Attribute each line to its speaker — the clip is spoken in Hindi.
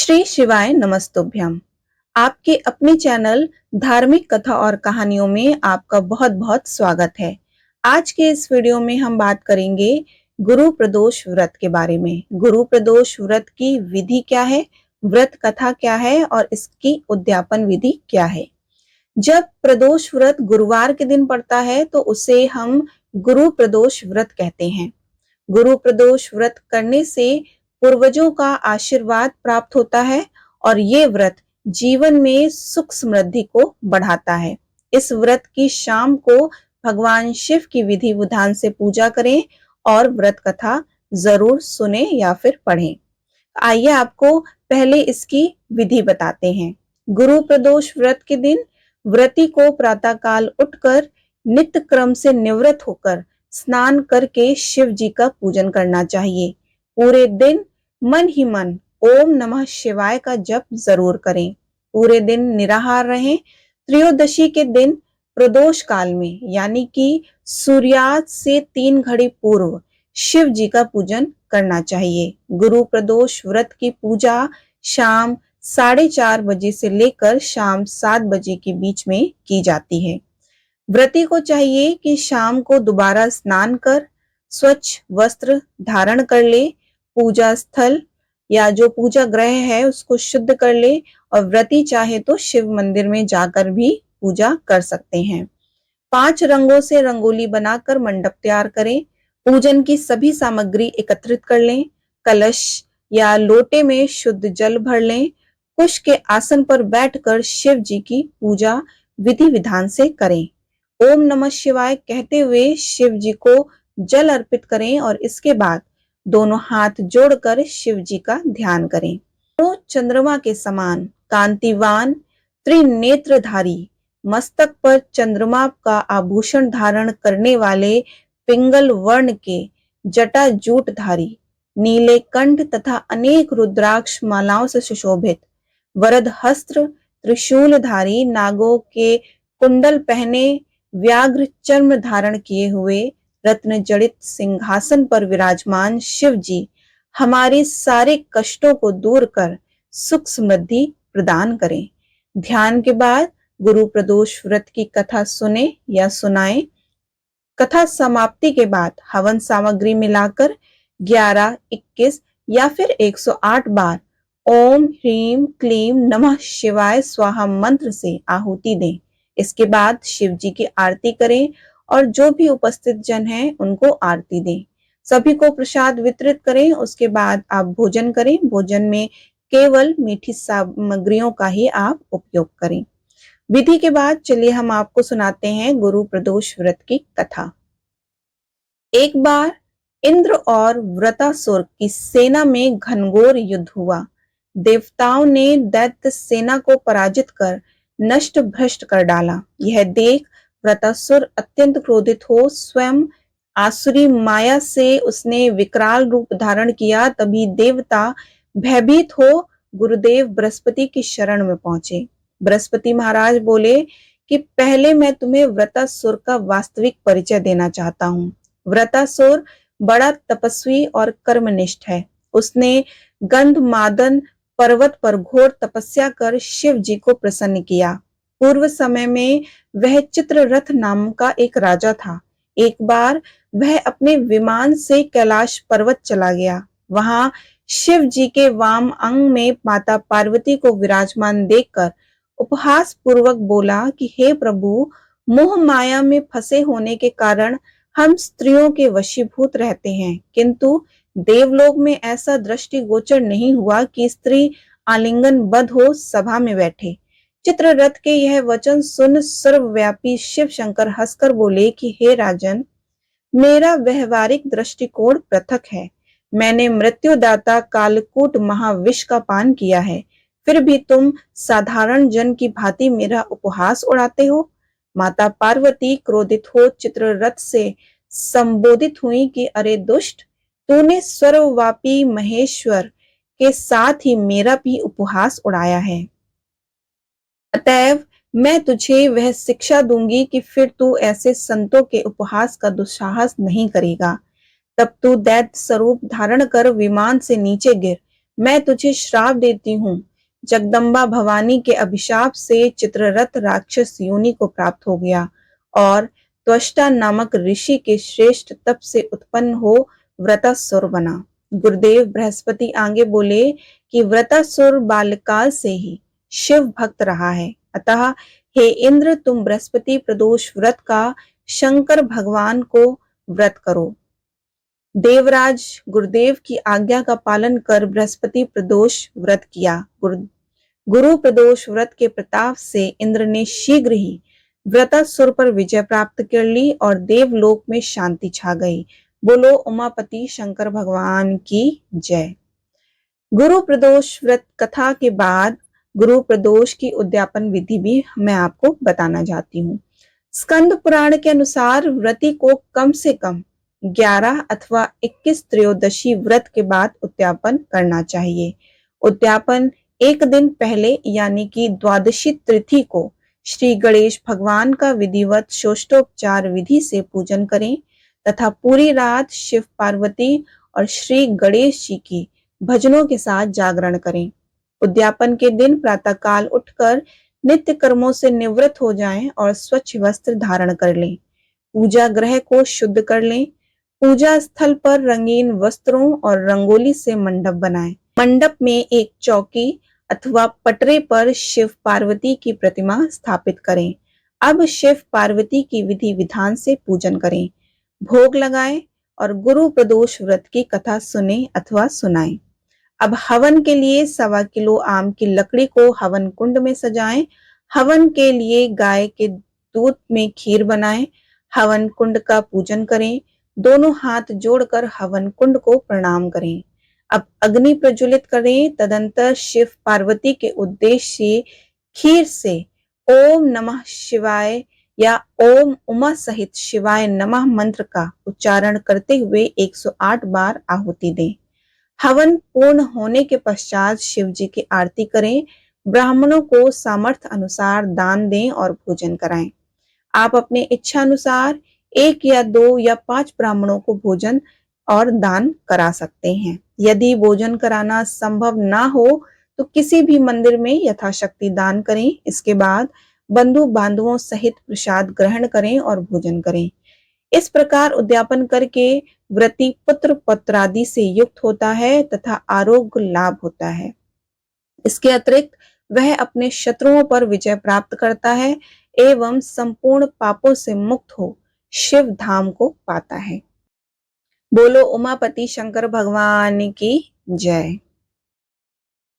Speaker 1: श्री शिवाय नमस्तुभ्यम। आपके अपने चैनल धार्मिक कथा और कहानियों में आपका बहुत बहुत स्वागत है। आज के इस वीडियो में हम बात करेंगे गुरु प्रदोष व्रत के बारे में। गुरु प्रदोष व्रत की विधि क्या है, व्रत कथा क्या है और इसकी उद्यापन विधि क्या है। जब प्रदोष व्रत गुरुवार के दिन पड़ता है तो उसे हम गुरु प्रदोष व्रत कहते हैं। गुरु प्रदोष व्रत करने से पूर्वजों का आशीर्वाद प्राप्त होता है और ये व्रत जीवन में सुख समृद्धि को बढ़ाता है। इस व्रत की शाम को भगवान शिव की विधि विधान से पूजा करें और व्रत कथा जरूर सुने या फिर पढ़ें। आइए आपको पहले इसकी विधि बताते हैं। गुरु प्रदोष व्रत के दिन व्रती को प्रातःकाल उठकर नित्य क्रम से निवृत्त होकर स्नान करके शिव जी का पूजन करना चाहिए। पूरे दिन मन ही मन ओम नमः शिवाय का जप जरूर करें। पूरे दिन निराहार रहें। त्रयोदशी के दिन प्रदोष काल में यानी कि सूर्यास्त से 3 घड़ी पूर्व शिव जी का पूजन करना चाहिए। गुरु प्रदोष व्रत की पूजा शाम 4:30 बजे से लेकर शाम 7 बजे के बीच में की जाती है। व्रती को चाहिए कि शाम को दोबारा स्नान कर स्वच्छ वस्त्र धारण कर ले, पूजा स्थल या जो पूजा ग्रह है उसको शुद्ध कर ले और व्रती चाहे तो शिव मंदिर में जाकर भी पूजा कर सकते हैं। 5 रंगों से रंगोली बनाकर मंडप तैयार करें। पूजन की सभी सामग्री एकत्रित कर लें। कलश या लोटे में शुद्ध जल भर लें। कुश के आसन पर बैठकर शिव जी की पूजा विधि विधान से करें। ओम नमः शिवाय कहते हुए शिव जी को जल अर्पित करें और इसके बाद दोनों हाथ जोड़कर शिव जी का ध्यान करें। तो चंद्रमा के समान कांतिवान त्रिनेत्रधारी मस्तक पर चंद्रमा का आभूषण धारण करने वाले पिंगल वर्ण के जटाजूटधारी नीले कंठ तथा अनेक रुद्राक्ष मालाओं से सुशोभित वरद हस्त्र त्रिशूलधारी नागों के कुंडल पहने व्याघ्र चर्म धारण किए हुए रत्न जड़ित सिंहासन पर विराजमान शिव जी हमारे सारे कष्टों को दूर कर सुख समृद्धि प्रदान करें। ध्यान के बाद गुरु प्रदोष व्रत की कथा सुने या सुनाएं। कथा समाप्ति के बाद हवन सामग्री मिलाकर 11, 21 या फिर 108 बार ओम ह्रीम क्लीम नमः शिवाय स्वाहा मंत्र से आहुति दें। इसके बाद शिव जी की आरती करें और जो भी उपस्थित जन हैं उनको आरती दें। सभी को प्रसाद वितरित करें। उसके बाद आप भोजन करें। भोजन में केवल मीठी सामग्रियों का ही आप उपयोग करें। विधि के बाद चलिए हम आपको सुनाते हैं गुरु प्रदोष व्रत की कथा। एक बार इंद्र और वृतासुर की सेना में घनघोर युद्ध हुआ। देवताओं ने दैत्य सेना को पराजित कर नष्ट भ्रष्ट कर डाला। यह देख वृतासुर अत्यंत क्रोधित हो स्वयं आसुरी माया से उसने विकराल रूप धारण किया। तभी देवता भयभीत हो गुरुदेव बृहस्पति की शरण में पहुंचे। बृहस्पति महाराज बोले कि पहले मैं तुम्हें वृतासुर का वास्तविक परिचय देना चाहता हूँ। वृतासुर बड़ा तपस्वी और कर्मनिष्ठ है। उसने गंधमादन पर्वत पर घोर तपस्या कर शिव जी को प्रसन्न किया। पूर्व समय में वह चित्ररथ नाम का एक राजा था। एक बार वह अपने विमान से कैलाश पर्वत चला गया। वहां शिव जी के वाम अंग में माता पार्वती को विराजमान देखकर उपहास पूर्वक बोला कि हे प्रभु, मोह माया में फंसे होने के कारण हम स्त्रियों के वशीभूत रहते हैं, किंतु देवलोक में ऐसा दृष्टि गोचर नहीं हुआ कि स्त्री आलिंगन बद्ध हो सभा में बैठे। चित्ररथ के यह वचन सुन सर्वव्यापी शिव शंकर हंसकर बोले कि हे राजन, मेरा व्यवहारिक दृष्टिकोण पृथक है। मैंने मृत्युदाता कालकूट महाविष का पान किया है, फिर भी तुम साधारण जन की भांति मेरा उपहास उड़ाते हो। माता पार्वती क्रोधित हो चित्ररथ से संबोधित हुई कि अरे दुष्ट, तूने सर्वव्यापी महेश्वर के साथ ही मेरा भी उपहास उड़ाया है। अतएव मैं तुझे वह शिक्षा दूंगी कि फिर तू ऐसे संतों के उपहास का दुस्साहस नहीं करेगा। तब तू दैत्य स्वरूप धारण कर विमान से नीचे गिर मैं तुझे श्राप देती हूँ। जगदम्बा भवानी के अभिशाप से चित्ररथ राक्षस योनि को प्राप्त हो गया और त्वष्टा नामक ऋषि के श्रेष्ठ तप से उत्पन्न हो व्रतासुर बना। गुरुदेव बृहस्पति आगे बोले कि व्रतासुर बाल्यकाल से ही शिव भक्त रहा है, अतः हे इंद्र तुम बृहस्पति प्रदोष व्रत का शंकर भगवान को व्रत करो। देवराज गुरुदेव की आज्ञा का पालन कर बृहस्पति प्रदोष व्रत किया। गुरु प्रदोष व्रत के प्रताप से इंद्र ने शीघ्र ही व्रतासुर पर विजय प्राप्त कर ली और देवलोक में शांति छा गई। बोलो उमापति शंकर भगवान की जय। गुरु प्रदोष व्रत कथा के बाद गुरु प्रदोष की उद्यापन विधि भी मैं आपको बताना चाहती हूँ। स्कंद पुराण के अनुसार व्रती को कम से कम 11 अथवा 21 त्रयोदशी व्रत के बाद उद्यापन करना चाहिए। उद्यापन एक दिन पहले यानी कि द्वादशी तिथि को श्री गणेश भगवान का विधिवत षोडशोपचार विधि से पूजन करें तथा पूरी रात शिव पार्वती और श्री गणेश जी की भजनों के साथ जागरण करें। उद्यापन के दिन प्रातःकाल उठकर नित्य कर्मों से निवृत्त हो जाएं और स्वच्छ वस्त्र धारण कर लें। पूजा गृह को शुद्ध कर लें। पूजा स्थल पर रंगीन वस्त्रों और रंगोली से मंडप बनाएं। मंडप में एक चौकी अथवा पटरे पर शिव पार्वती की प्रतिमा स्थापित करें। अब शिव पार्वती की विधि विधान से पूजन करें, भोग लगाएं और गुरु प्रदोष व्रत की कथा सुने अथवा सुनाएं। अब हवन के लिए 1.25 किलो आम की लकड़ी को हवन कुंड में सजाएं। हवन के लिए गाय के दूध में खीर बनाएं। हवन कुंड का पूजन करें। दोनों हाथ जोड़कर हवन कुंड को प्रणाम करें। अब अग्नि प्रज्वलित करें। तदंतर शिव पार्वती के उद्देश्य से खीर से ओम नमः शिवाय या ओम उमा सहित शिवाय नमः मंत्र का उच्चारण करते हुए 108 बार आहुति दें। हवन पूर्ण होने के पश्चात शिव जी की आरती करें। ब्राह्मणों को सामर्थ्य अनुसार दान दें और भोजन कराएं। आप अपने इच्छा अनुसार 1 या 2 या 5 ब्राह्मणों को भोजन और दान करा सकते हैं। यदि भोजन कराना संभव ना हो तो किसी भी मंदिर में यथाशक्ति दान करें। इसके बाद बंधु बांधवों सहित प्रसाद ग्रहण करें और भोजन करें। इस प्रकार उद्यापन करके व्रती पुत्र पौत्रादि से युक्त होता है तथा आरोग्य लाभ होता है। इसके अतिरिक्त वह अपने शत्रुओं पर विजय प्राप्त करता है एवं संपूर्ण पापों से मुक्त हो शिव धाम को पाता है। बोलो उमापति शंकर भगवान की जय।